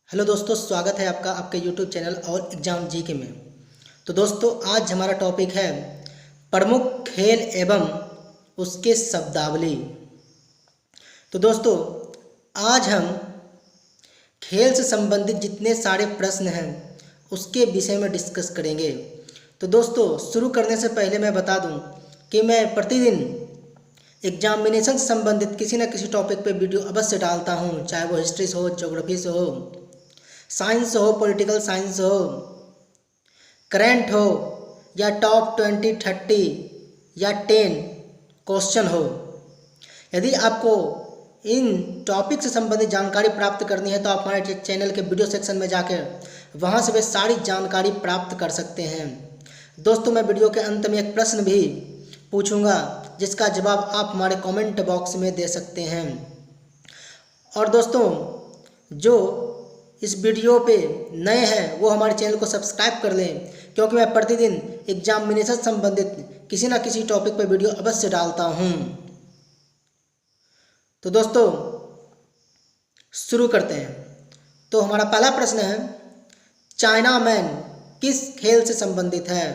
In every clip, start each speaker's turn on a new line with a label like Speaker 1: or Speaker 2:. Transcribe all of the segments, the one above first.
Speaker 1: Hello दोस्तों, स्वागत है आपका आपके यूट्यूब चैनल और एग्जाम जीके में। तो दोस्तों, आज हमारा टॉपिक है प्रमुख खेल एवं उसके शब्दावली। तो दोस्तों, आज हम खेल से संबंधित जितने सारे प्रश्न हैं उसके विषय में डिस्कस करेंगे। तो दोस्तों, शुरू करने से पहले मैं बता दूं कि मैं प्रतिदिन एग्जामिनेशन से संबंधित किसी न किसी टॉपिक पे वीडियो अवश्य डालता हूं, चाहे वो हिस्ट्री से हो, ज्योग्राफी से हो, साइंस हो, पॉलिटिकल साइंस हो, करंट हो, या टॉप 20-30 या 10 क्वेश्चन हो। यदि आपको इन टॉपिक से संबंधित जानकारी प्राप्त करनी है तो आप हमारे चैनल के वीडियो सेक्शन में जाकर वहां से वे सारी जानकारी प्राप्त कर सकते हैं। दोस्तों, मैं वीडियो के अंत में एक प्रश्न भी पूछूंगा जिसका जवाब आप हमारे कमेंट बॉक्स में दे सकते हैं। और दोस्तों, जो इस वीडियो पे नए हैं वो हमारे चैनल को सब्सक्राइब कर लें, क्योंकि मैं प्रतिदिन एग्जामिनेशन संबंधित किसी न किसी टॉपिक पर वीडियो अवश्य डालता हूँ। तो दोस्तों, शुरू करते हैं। तो हमारा पहला प्रश्न है, चाइना मैन किस खेल से संबंधित है?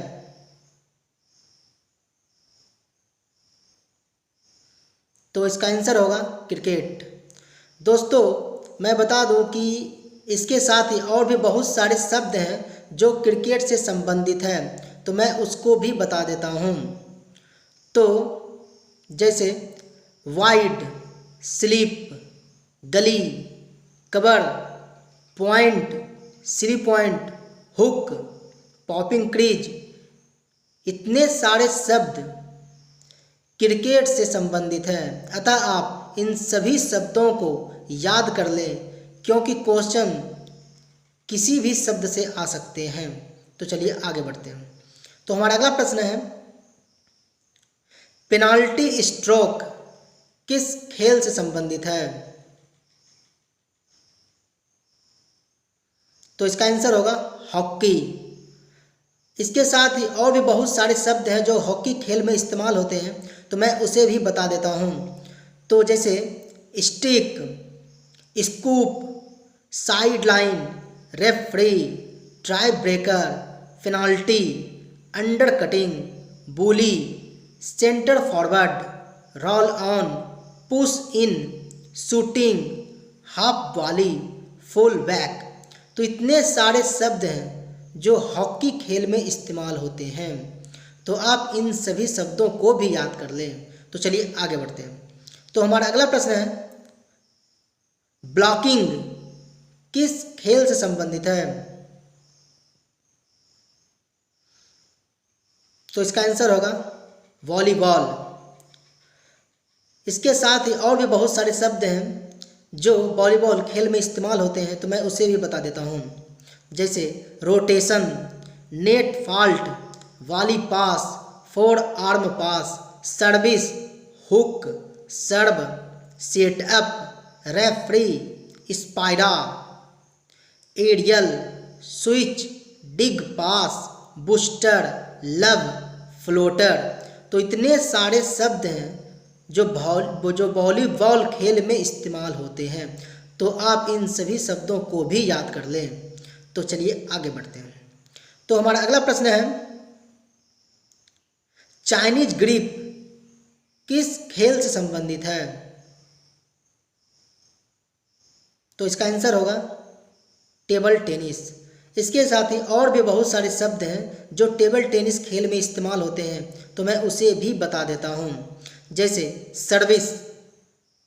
Speaker 1: तो इसका आंसर होगा क्रिकेट। दोस्तों, मैं बता दूं कि इसके साथ ही और भी बहुत सारे शब्द हैं जो क्रिकेट से संबंधित हैं, तो मैं उसको भी बता देता हूँ। तो जैसे वाइड, स्लिप, गली, cover, point, 3 point, hook, popping crease, इतने सारे शब्द क्रिकेट से संबंधित हैं। अतः आप इन सभी शब्दों को याद कर लें, क्योंकि क्वेश्चन किसी भी शब्द से आ सकते हैं। तो चलिए आगे बढ़ते हैं। तो हमारा अगला प्रश्न है, पेनाल्टी स्ट्रोक किस खेल से संबंधित है? तो इसका आंसर होगा हॉकी। इसके साथ ही और भी बहुत सारे शब्द हैं जो हॉकी खेल में इस्तेमाल होते हैं, तो मैं उसे भी बता देता हूँ। तो जैसे stick, scoop, side line, referee, try breaker, penalty, under cutting, bully, centre forward, roll on, push in, shooting, half volley, full back. तो इतने सारे शब्द हैं जो हॉकी खेल में इस्तेमाल होते हैं, तो आप इन सभी शब्दों को भी याद कर लें। तो चलिए आगे बढ़ते हैं। तो हमारा अगला प्रश्न है, ब्लॉकिंग किस खेल से संबंधित है? तो इसका आंसर होगा वॉलीबॉल। इसके साथ ही और भी बहुत सारे शब्द हैं जो वॉलीबॉल खेल में इस्तेमाल होते हैं, तो मैं उसे भी बता देता हूँ। जैसे rotation, net fault, volley pass, forearm pass, service, hook, serve, setup, referee, स्पाइरा, aerial, switch, dig pass, booster, love, floater. तो इतने सारे शब्द हैं जो वॉलीबॉल खेल में इस्तेमाल होते हैं, तो आप इन सभी शब्दों को भी याद कर लें। तो चलिए आगे बढ़ते हैं। तो हमारा अगला प्रश्न है, चाइनीज ग्रिप किस खेल से संबंधित है? तो इसका आंसर होगा टेबल टेनिस। इसके साथ ही और भी बहुत सारे शब्द हैं जो टेबल टेनिस खेल में इस्तेमाल होते हैं, तो मैं उसे भी बता देता हूँ। जैसे service,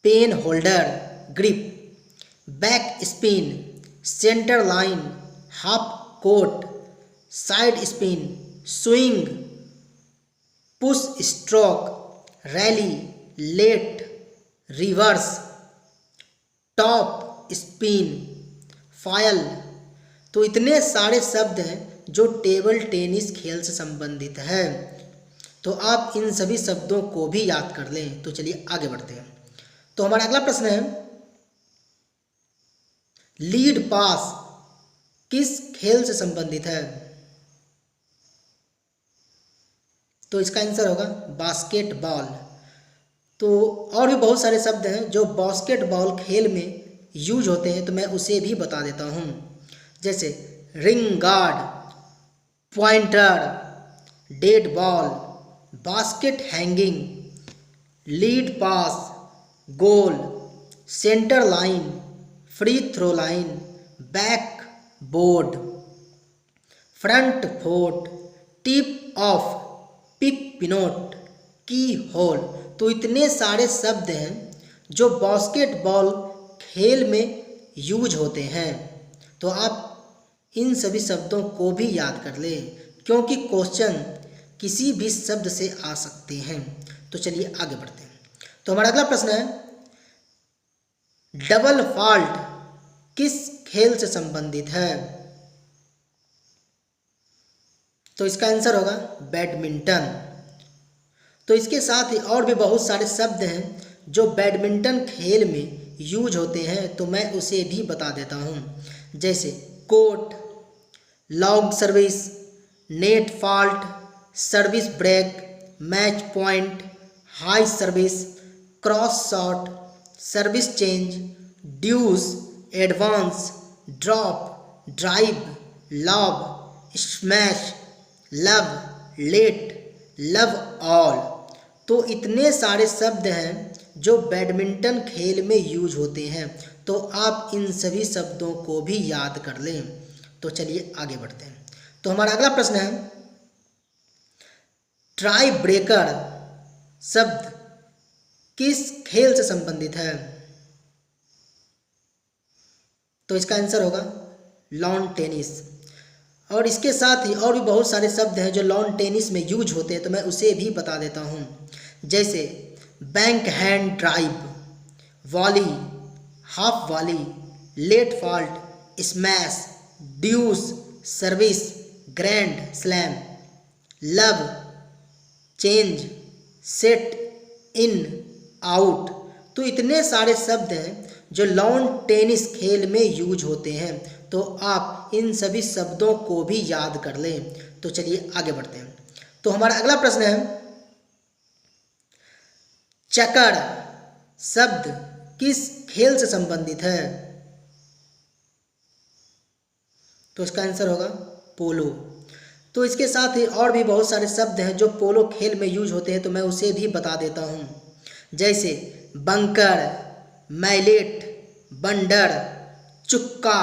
Speaker 1: pen holder, grip, back spin, centre line, half court, side spin, swing, push stroke, rally, let, reverse, top spin, file. तो इतने सारे शब्द हैं जो टेबल टेनिस खेल से संबंधित है, तो आप इन सभी शब्दों को भी याद कर लें। तो चलिए आगे बढ़ते हैं। तो हमारा अगला प्रश्न है, लीड पास किस खेल से संबंधित है? तो इसका आंसर होगा बास्केटबॉल। तो और भी बहुत सारे शब्द हैं जो बास्केटबॉल खेल में यूज होते हैं तो मैं उसे भी बता देता हूँ। जैसे ring guard, pointer, dead ball, basket hanging, lead pass, goal, centre line, free throw line, back board, front fort, tip off, pick pivot, key hole. तो इतने सारे शब्द हैं जो बास्केटबॉल खेल में यूज होते हैं। तो आप इन सभी शब्दों को भी याद कर लें, क्योंकि क्वेश्चन किसी भी शब्द से आ सकते हैं। तो चलिए आगे बढ़ते हैं। तो हमारा अगला प्रश्न है, डबल फॉल्ट किस खेल से संबंधित है? तो इसका आंसर होगा बैडमिंटन। तो इसके साथ ही और भी बहुत सारे शब्द हैं जो बैडमिंटन खेल में यूज होते हैं, तो मैं उसे भी बता देता हूँ। जैसे court, long service, net fault, service break, match point, high service, cross shot, service change, deuce, advance, drop, drive, lob, smash, love, let, love all. तो इतने सारे शब्द हैं जो बैडमिंटन खेल में यूज होते हैं, तो आप इन सभी शब्दों को भी याद कर लें। तो चलिए आगे बढ़ते हैं। तो हमारा अगला प्रश्न है, ट्राई ब्रेकर शब्द किस खेल से संबंधित है? तो इसका आंसर होगा लॉन टेनिस। और इसके साथ ही और भी बहुत सारे शब्द हैं जो लॉन टेनिस में यूज होते हैं, तो मैं उसे भी बता देता हूँ। जैसे backhand drive, volley, half volley, let fault, smash, deuce, service, grand slam, love, change, set, in, out. तो इतने सारे शब्द हैं जो लॉन टेनिस खेल में यूज होते हैं, तो आप इन सभी शब्दों को भी याद कर लें। तो चलिए आगे बढ़ते हैं। तो हमारा अगला प्रश्न है, चकर शब्द किस खेल से संबंधित है? तो इसका आंसर होगा पोलो। तो इसके साथ ही और भी बहुत सारे शब्द हैं जो पोलो खेल में यूज होते हैं, तो मैं उसे भी बता देता हूँ। जैसे bunker, mallet, बंडर, चुक्का,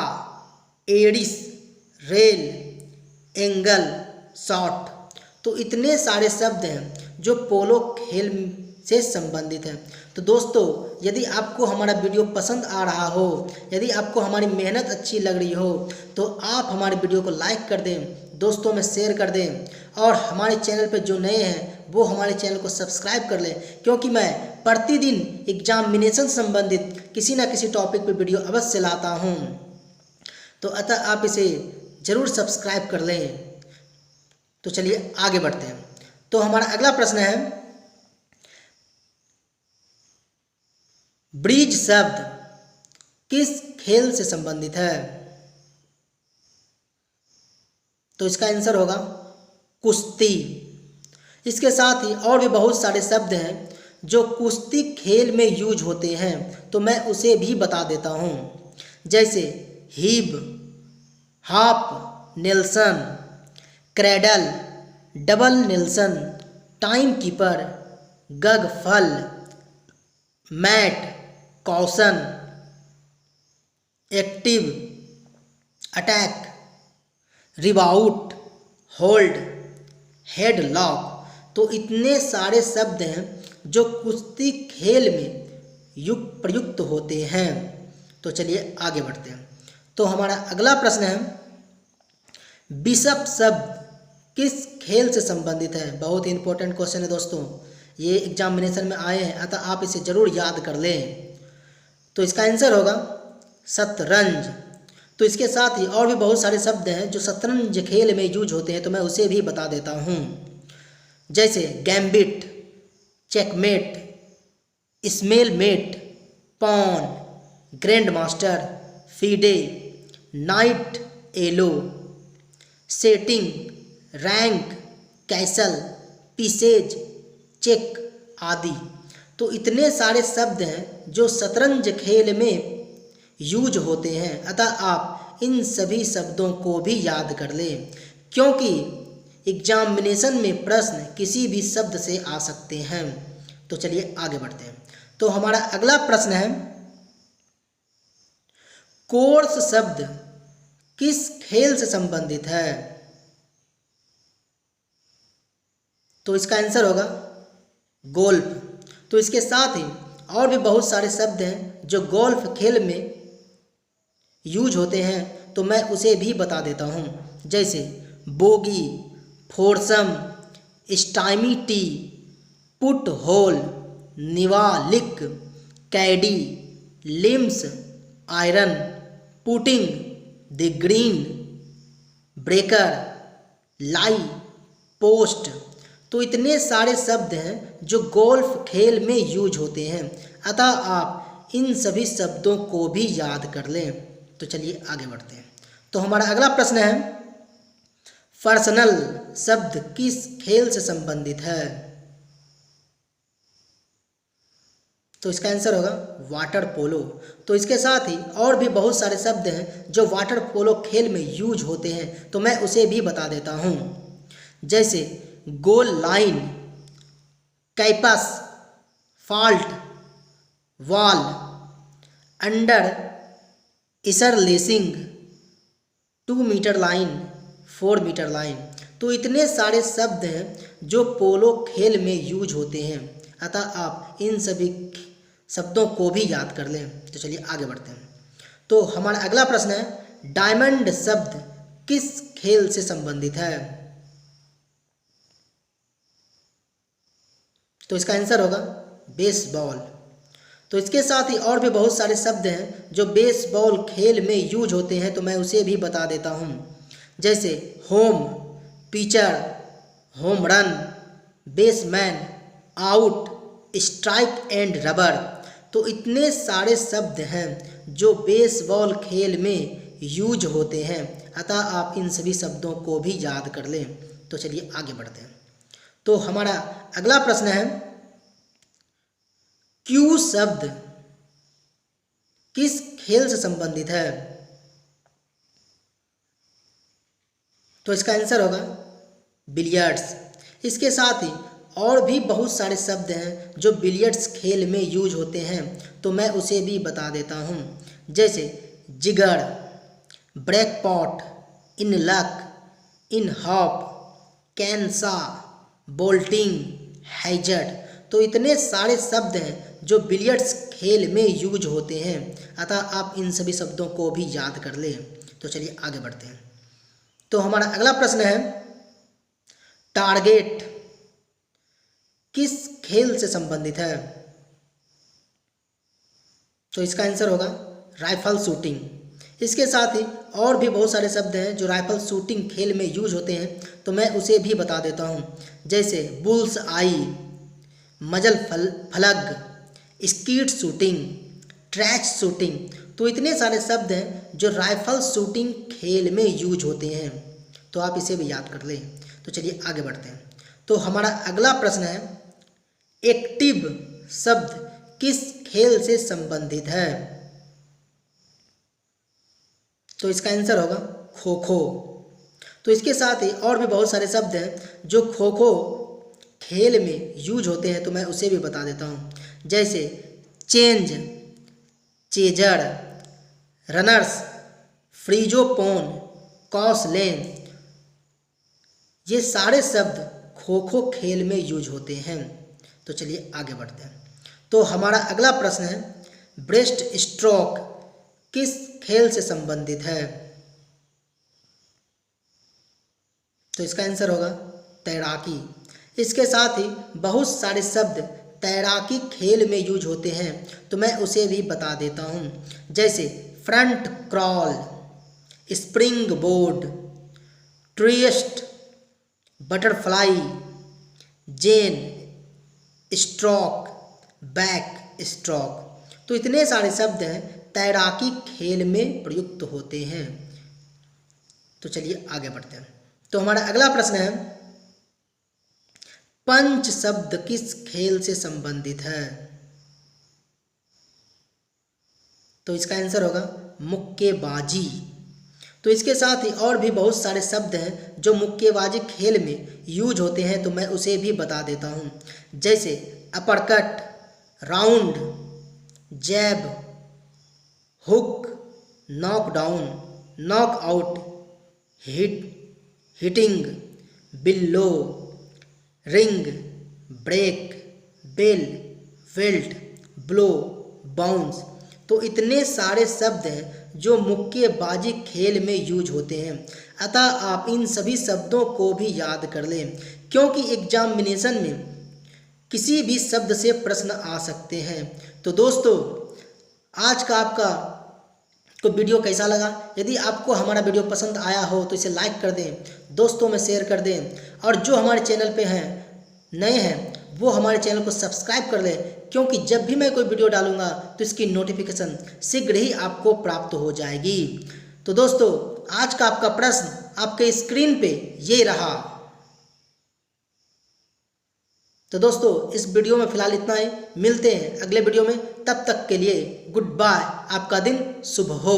Speaker 1: Aedes, rail, angle, shot. तो इतने सारे शब्द हैं जो पोलो खेल से संबंधित हैं। तो दोस्तों, यदि आपको हमारा वीडियो पसंद आ रहा हो, यदि आपको हमारी मेहनत अच्छी लग रही हो, तो आप हमारे वीडियो को लाइक कर दें, दोस्तों में शेयर कर दें, और हमारे चैनल पर जो नए हैं वो हमारे चैनल को सब्सक्राइब कर लें, क्योंकि मैं प्रतिदिन एग्जामिनेशन संबंधित किसी न किसी टॉपिक पर वीडियो अवश्य लाता हूँ। तो अतः आप इसे ज़रूर सब्सक्राइब कर लें। तो चलिए आगे बढ़ते हैं। तो हमारा अगला प्रश्न है, ब्रिज शब्द किस खेल से संबंधित है? तो इसका आंसर होगा कुश्ती। इसके साथ ही और भी बहुत सारे शब्द हैं जो कुश्ती खेल में यूज होते हैं, तो मैं उसे भी बता देता हूँ। जैसे हीब, half nelson, cradle, double nelson, time keeper, गग फल, मैट, कॉशन, एक्टिव, अटैक, रिबाउट, होल्ड, हेड लॉक। तो इतने सारे शब्द हैं जो कुश्ती खेल में प्रयुक्त होते हैं। तो चलिए आगे बढ़ते हैं। तो हमारा अगला प्रश्न है, बिशप शब्द किस खेल से संबंधित है? बहुत ही इंपॉर्टेंट क्वेश्चन है दोस्तों, ये एग्जामिनेशन में आए हैं, अतः आप इसे ज़रूर याद कर लें। तो इसका आंसर होगा शतरंज। तो इसके साथ ही और भी बहुत सारे शब्द हैं जो शतरंज खेल में यूज होते हैं, तो मैं उसे भी बता देता हूँ। जैसे gambit, checkmate, stalemate, pawn, grand master, FIDE, knight Elo, setting, rank, castle, pieces, check आदि। तो इतने सारे शब्द हैं जो शतरंज खेल में यूज होते हैं, अतः आप इन सभी शब्दों को भी याद कर लें, क्योंकि एग्जामिनेशन में प्रश्न किसी भी शब्द से आ सकते हैं। तो चलिए आगे बढ़ते हैं। तो हमारा अगला प्रश्न है, कोर्स शब्द किस खेल से संबंधित है? तो इसका आंसर होगा गोल्फ। तो इसके साथ ही और भी बहुत सारे शब्द हैं जो गोल्फ खेल में यूज होते हैं, तो मैं उसे भी बता देता हूँ, जैसे bogey, foursome, stymie tee, putt hole, niblick, caddie, लिम्स, iron, putting, the green, breaker, lie, post. तो इतने सारे शब्द हैं जो गोल्फ खेल में यूज होते हैं, अतः आप इन सभी शब्दों को भी याद कर लें। तो चलिए आगे बढ़ते हैं। तो हमारा अगला प्रश्न है, पर्सनल शब्द किस खेल से संबंधित है? तो इसका आंसर होगा वाटर पोलो। तो इसके साथ ही और भी बहुत सारे शब्द हैं जो वाटर पोलो खेल में यूज होते हैं, तो मैं उसे भी बता देता हूँ, जैसे गोल लाइन, कैपस, फॉल्ट, वॉल, अंडर, इसर लेसिंग, 2 मीटर लाइन, 4 मीटर लाइन। तो इतने सारे शब्द हैं जो पोलो खेल में यूज होते हैं, अतः आप इन सभी शब्दों को भी याद कर लें। तो चलिए आगे बढ़ते हैं। तो हमारा अगला प्रश्न है, डायमंड शब्द किस खेल से संबंधित है? तो इसका आंसर होगा बेसबॉल। तो इसके साथ ही और भी बहुत सारे शब्द हैं जो बेसबॉल खेल में यूज होते हैं, तो मैं उसे भी बता देता हूँ, जैसे home, pitcher, home run, baseman, out, strike and rubber. तो इतने सारे शब्द हैं जो बेसबॉल खेल में यूज होते हैं, अतः आप इन सभी शब्दों को भी याद कर लें। तो चलिए आगे बढ़ते हैं। तो हमारा अगला प्रश्न है, क्यू शब्द किस खेल से संबंधित है? तो इसका आंसर होगा बिलियर्ड्स। इसके साथ ही और भी बहुत सारे शब्द हैं जो बिलियर्ड्स खेल में यूज होते हैं, तो मैं उसे भी बता देता हूँ, जैसे जिगर, ब्रैकपॉट, इन लक, इन हॉप, कैंसा, बोल्टिंग, हैजर्ड। तो इतने सारे शब्द हैं जो बिलियर्ड्स खेल में यूज होते हैं, अतः आप इन सभी शब्दों को भी याद कर लें। तो चलिए आगे बढ़ते हैं। तो हमारा अगला प्रश्न है, टारगेट किस खेल से संबंधित है? तो इसका आंसर होगा राइफल शूटिंग। इसके साथ ही और भी बहुत सारे शब्द हैं जो राइफल शूटिंग खेल में यूज होते हैं, तो मैं उसे भी बता देता हूँ, जैसे बुल्स आई, मजल फलग, स्कीट शूटिंग, ट्रैच शूटिंग। तो इतने सारे शब्द हैं जो राइफल शूटिंग खेल में यूज होते हैं, तो आप इसे भी याद कर लें। तो चलिए आगे बढ़ते हैं। तो हमारा अगला प्रश्न है, एक्टिव शब्द किस खेल से संबंधित है? तो इसका आंसर होगा खो खो। तो इसके साथ ही और भी बहुत सारे शब्द हैं जो खो खो खेल में यूज होते हैं, तो मैं उसे भी बता देता हूँ, जैसे चेंज, चेजर, रनर्स, फ्रीजोपोन, कॉसलेन। ये सारे शब्द खो खो खेल में यूज होते हैं। तो चलिए आगे बढ़ते हैं। तो हमारा अगला प्रश्न है, ब्रेस्ट स्ट्रोक किस खेल से संबंधित है? तो इसका आंसर होगा तैराकी। इसके साथ ही बहुत सारे शब्द तैराकी खेल में यूज होते हैं, तो मैं उसे भी बता देता हूँ, जैसे front crawl, springboard, twist, butterfly, जेन स्ट्रोक, बैक स्ट्रोक। तो इतने सारे शब्द हैं तैराकी खेल में प्रयुक्त होते हैं। तो चलिए आगे बढ़ते हैं। तो हमारा अगला प्रश्न है, पंच शब्द किस खेल से संबंधित है? तो इसका आंसर होगा मुक्केबाजी। तो इसके साथ ही और भी बहुत सारे शब्द हैं जो मुक्केबाजी खेल में यूज होते हैं, तो मैं उसे भी बता देता हूँ। जैसे uppercut, round, jab, hook, knockdown, knockout, hitting, below, ring, break, bell, welt, blow, bounce. तो इतने सारे शब्द हैं जो मुक्केबाजी खेल में यूज होते हैं। अतः आप इन सभी शब्दों को भी याद कर लें, क्योंकि एग्जामिनेशन में किसी भी शब्द से प्रश्न आ सकते हैं। तो दोस्तों, आज का आपका तो वीडियो कैसा लगा? यदि आपको हमारा वीडियो पसंद आया हो तो इसे लाइक कर दें, दोस्तों में शेयर कर दें, और जो हमारे चैनल पे हैं नए हैं वो हमारे चैनल को सब्सक्राइब कर लें, क्योंकि जब भी मैं कोई वीडियो डालूंगा तो इसकी नोटिफिकेशन शीघ्र ही आपको प्राप्त हो जाएगी। तो दोस्तों, आज का आपका प्रश्न आपके स्क्रीन पे ये रहा। तो दोस्तों, इस वीडियो में फिलहाल इतना ही। मिलते हैं अगले वीडियो में, तब तक के लिए गुड बाय। आपका दिन शुभ हो।